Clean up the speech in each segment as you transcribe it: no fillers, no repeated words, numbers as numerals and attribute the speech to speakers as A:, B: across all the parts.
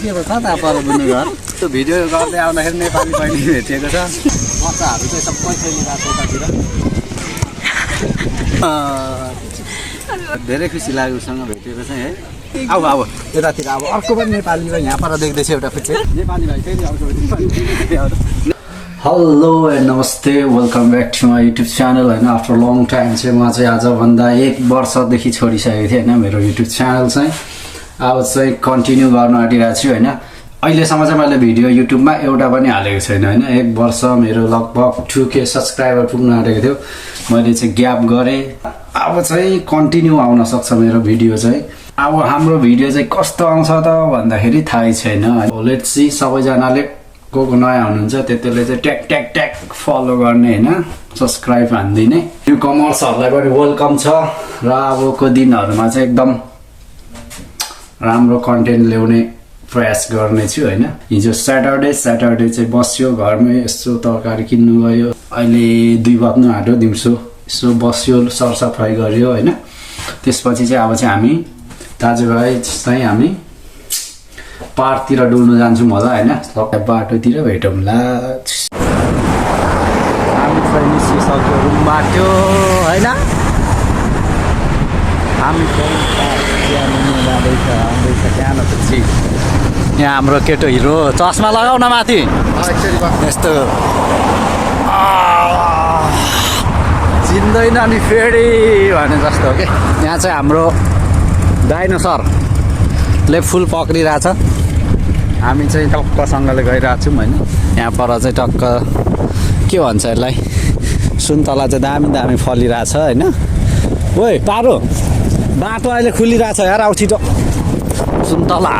A: के पो छ त पर बुन्ने घर त्यो भिडियो गर्दै आउँदाखेरि नेपाली बहिनी भेटिएको छ बच्चाहरू चाहिँ सबै खेलिरहेको यतातिर धेरै खुसी लाग्यो उसँग भेटेको चाहिँ है अब यतातिर अब अर्को पनि नेपाली भाइ यहाँ पर देख्दैछ एउटा फेरि नेपाली भाइ फेरि अर्को हेलो एन्ड नमस्ते welcome back to my YouTube channel होइन आफ्टर लङ टाइम चाहिँ म चाहिँ आजभन्दा 1 वर्षदेखि छोडिसकेको थिएँ होइन मेरो युट्युब च्यानल चाहिँ अब चाहिँ कन्टिन्यू गर्न आँटिरहेको छु होइन अहिलेसम्म चाहिँ मैले भिडियो युट्युबमा एउटा पनि हालेको छैन होइन 1 वर्ष मेरो लगभग 2K सब्सक्राइबर पुग्न आँटेको थियो मैले चाहिँ ग्याप गरेँ अब चाहिँ कन्टिन्यू आउन सक्छ मेरो भिडियो चाहिँ अब हाम्रो भिडियो चाहिँ कस्तो आउँछ त भन्दाखेरि थाहै छैन लेट्स सी सबैजनाले को नयाँ हुनुहुन्छ त्यसले चाहिँ ट्याक ट्याक ट्याक फलो गर्ने होइन सब्सक्राइब हानिदिने न्यू कमर्सहरूलाई पनि वेलकम छ र अबको दिनहरूमा चाहिँ एकदम राम्रो कन्टेन्ट ल्याउने प्रयास गर्नेछु होइन हिजो स्याटरडे चाहिँ बस्यो घरमै यसो तरकारी किन्नु गयो अहिले 2 बज्नु आँट्यो दिउँसो यसो बस्यो सरसफाइ गर्यो होइन त्यसपछि चाहिँ अब चाहिँ हामी दाजुभाइ चाहिँ हामी पार्कतिर डुल्नु जान्छौँ होला होइन बाटोतिर भेटौँला हामी चाहिँ निस्किसक्यो रुमबाट होइन हामी जाँदैछ त्यहाँ नपुग्छ यहाँ हाम्रो केटो हिरो चस्मा लगाउ न माथि यस्तो चिन्दैन नि फेरि भने जस्तो हो कि यहाँ चाहिँ हाम्रो डाइनोसरले फुल पक्रिरहेछ हामी चाहिँ टक्कसँगले गइरहेछौँ होइन यहाँ पर चाहिँ टक्क के भन्छ यसलाई सुन्तला चाहिँ दामी दामी फलिरहेछ होइन ओइ पारो बाटो अहिले खुलिरहेछ यार आउ छिटो सुन्तला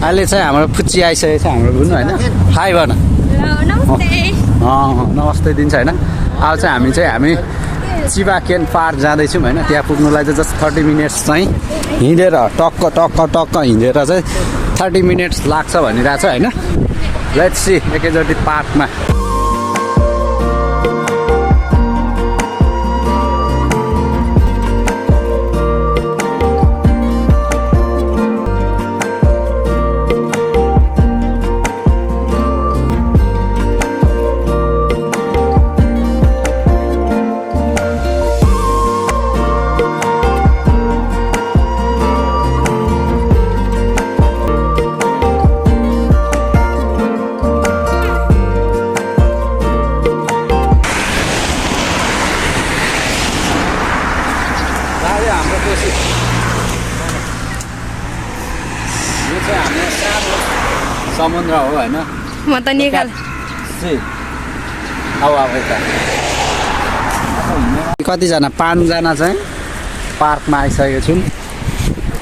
A: अहिले चाहिँ हाम्रो फुच्ची आइसकेको छ हाम्रो बुझ्नु होइन हाई भन नमस्ते दिन्छ होइन अब चाहिँ हामी चिबाकेन पार्क जाँदैछौँ होइन त्यहाँ पुग्नुलाई चाहिँ जस्ट 30 मिनट्स चाहिँ हिँडेर टक्क हिँडेर चाहिँ 30 मिनट्स लाग्छ भनिरहेको छ होइन लेट्स सी एकैचोटि पार्कमा समुद्र हो होइन
B: म त निकाल
A: कतिजना 5 जना चाहिँ पार्कमा आइसकेको छौँ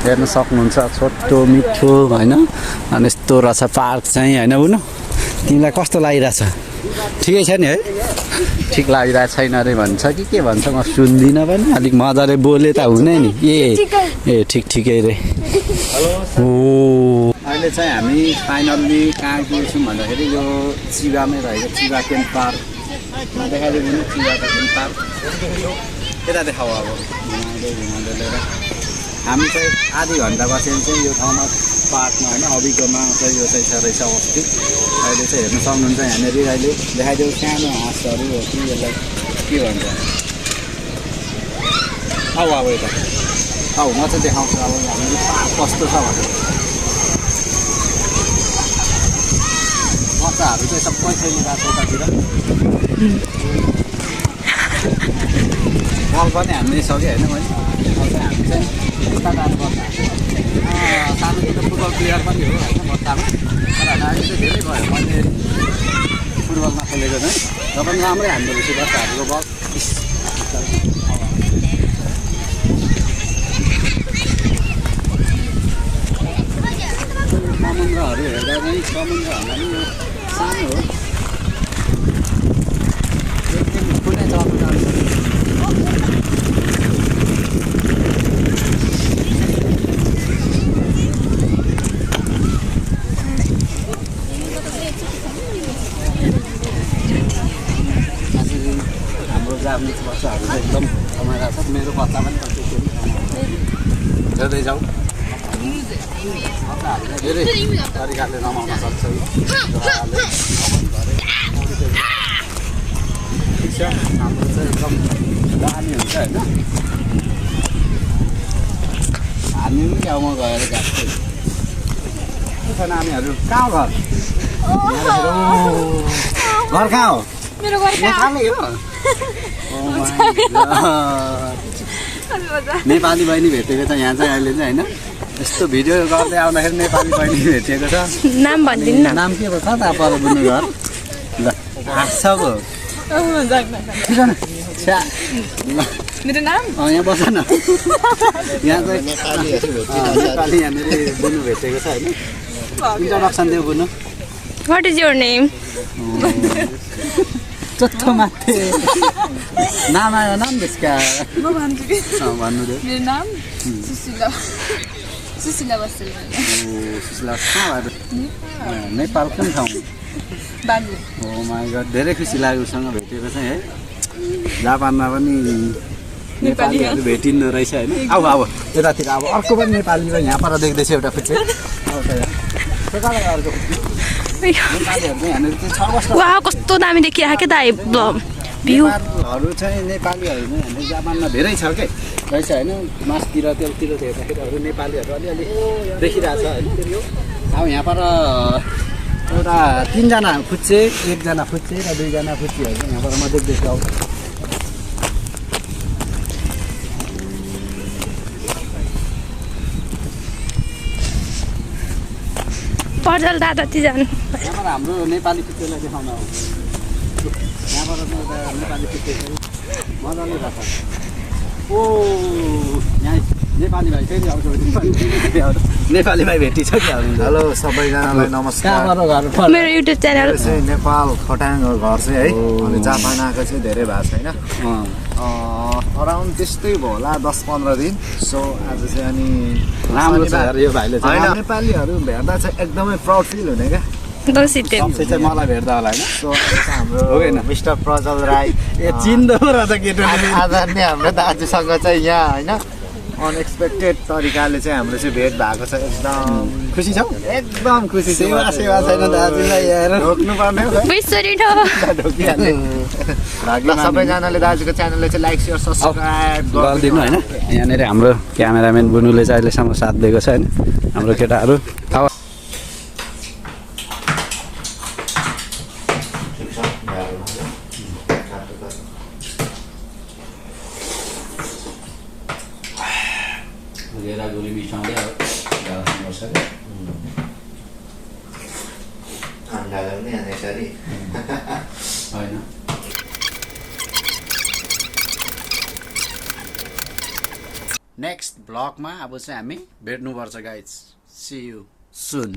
A: हेर्न सक्नुहुन्छ छोटो मिठो होइन अनि यस्तो रहेछ पार्क चाहिँ होइन बुझ्नु तिमीलाई कस्तो लागिरहेछ ठिकै छ नि है ठिक लागिरहेको छैन अरे भन्छ कि के भन्छ म सुन्दिनँ पनि अलिक मजाले बोले त हुने नि ए ठिकै रे हो अहिले चाहिँ हामी फाइनल्ली कहाँ गएछौँ भन्दाखेरि यो चिबामै रहेको चिबाकेन पार्कमा देखाइदिनु चिबाकेन पार्क यता देखाऊ अब घुमाउँदै लिएर हामी चाहिँ आधी घन्टा बसेर चाहिँ यो ठाउँमा पार्कमा होइन अभिज्ञमा चाहिँ यो चाहिँ रहेछ अवस्थित अहिले चाहिँ हेर्नु सक्नुहुन्छ यहाँनिर अहिले देखाइदेऊ सानो हाँसहरू हो कि यसलाई के भन्छ अब यता म चाहिँ देखाउँछु अब यहाँनिर पार्क कस्तो छ भनेर बच्चाहरू चाहिँ सबै खेलिरहेको यतातिर बल पनि हान्नै सक्यो होइन मैले हामी चाहिँ यस्ता जानुपर्छ सानो फुटबल प्लेयर पनि हो होइन बच्चामा तर अहिले चाहिँ धेरै भयो मैले फुटबलमा खेलेको चाहिँ र पनि राम्रै हान्दो रहेछ बच्चाहरूको बल समुद्रहरू हेर्दा चाहिँ समुद्रहरूमा नि यो सानो हो एकदम कुनै चल्नु जान्छ हाम्रो जापानिज बच्चाहरू चाहिँ एकदम रमाइरहेको छ मेरो बच्चा पनि भेटाउँदैछौँ धेरै तरिकाले रमाउन सक्छ ठिक छ हाम्रो चाहिँ एकदम दामी हुन्छ होइन हामी पनि गाउँमा गएर गएको के छ नानीहरू कहाँ घर घर कहाँ हो
B: मेरो घर
A: नेपाली हो नेपाली बहिनी भेटेको छ यहाँ चाहिँ अहिले चाहिँ होइन यस्तो भिडियो गर्दै आउँदाखेरि नेपाली बहिनी भेटेको छ
B: नाम भनिदिनु न
A: नाम के भयो कता पर बुझ्नु घर ल आँसको
B: मेरो नाम
A: यहाँ बस न यहाँ चाहिँ नेपाली यहाँनिर बुझ्नु भेटेको छ होइन इन्ट्रोडक्सन देऊ बुझ्नु
B: What is your name?
A: चोत्थो माथि नाम आयो नाम त्यसका
B: म भन्छु कि
A: भन्नु दे
B: मेरो नाम सुशीला बस्छु
A: सुशीला कहाँबाट नेपालको पनि ठाउँ
B: बाबु
A: हो माई गड धेरै खुसी लाग्यो उसँग भेटेको चाहिँ है जापानमा पनि नेपालीहरू भेटिँदो रहेछ होइन अब यतातिर अब अर्को पनि नेपाली र यहाँ पर देख्दैछ एउटा फुच्चे अर्को नेपालीहरू चाहिँ यहाँनिर चाहिँ 6 वर्ष
B: वाह कस्तो दामी देखिरहेको त
A: नेपालहरू चाहिँ नेपालीहरू चाहिँ यहाँनिर जापानमा धेरै छ के रहेछ होइन मासतिर त्यतिर हेर्दाखेरि अरू नेपालीहरू अलिअलि देखिरहेको छ होइन अब यहाँ पर एउटा 3 जना फुच्चे 1 जना फुच्चे र 2 जना फुच्चीहरू चाहिँ यहाँ पर म देख्दैछु अब
B: पर्जल दादा ती जानु
A: यहाँबाट हाम्रो नेपाली फुच्चेलाई देखाउन हो यहाँबाट एउटा नेपाली फुच्चे मजाले राख्छ ओ यहाँ नेपाली भाइ फेरि आउँछ नेपाली भाइ भेटिन्छ कि
C: हेलो सबैजनालाई नमस्कार
B: मेरो युट्युब च्यानल
C: चाहिँ नेपाल खटाङ घर चाहिँ है अनि जापान आएको चाहिँ धेरै भएको छैन अराउन्ड त्यस्तै भयो होला 10-15 दिन सो आज चाहिँ अनि
A: राम्रो छ यार यो भाइले चाहिँ
C: होइन नेपालीहरू भेट्दा चाहिँ एकदमै प्राउड फिल हुने क्या
A: सबसे चाहिँ मलाई भेट्दा होला होइन
C: सो हाम्रो मिस्टर प्रजल राई
A: ए चिन्दो र त केटो
C: आदरणीय हाम्रो दाजुसँग चाहिँ यहाँ होइन अनएक्सपेक्टेड तरिकाले चाहिँ हाम्रो चाहिँ भेट भएको छ एकदम
A: खुसी छौ
C: एकदम खुसी छु
A: सेवा छैन दाजुलाई यार
C: रोक्नु पर्ने हो सबैजनाले दाजुको च्यानललाई चाहिँ लाइक सेयर सब्सक्राइब
A: गरिदिनु होइन यहाँनिर हाम्रो क्यामेराम्यान बुनुले चाहिँ अहिलेसम्म साथ दिएको छ होइन हाम्रो केटाहरू अब गोली मिसाउँदै अब गर्छ
C: अन्डा गर्ने यसरी
A: होइन नेक्स्ट ब्लगमा अब चाहिँ हामी भेट्नुपर्छ गाइज सी यू सुन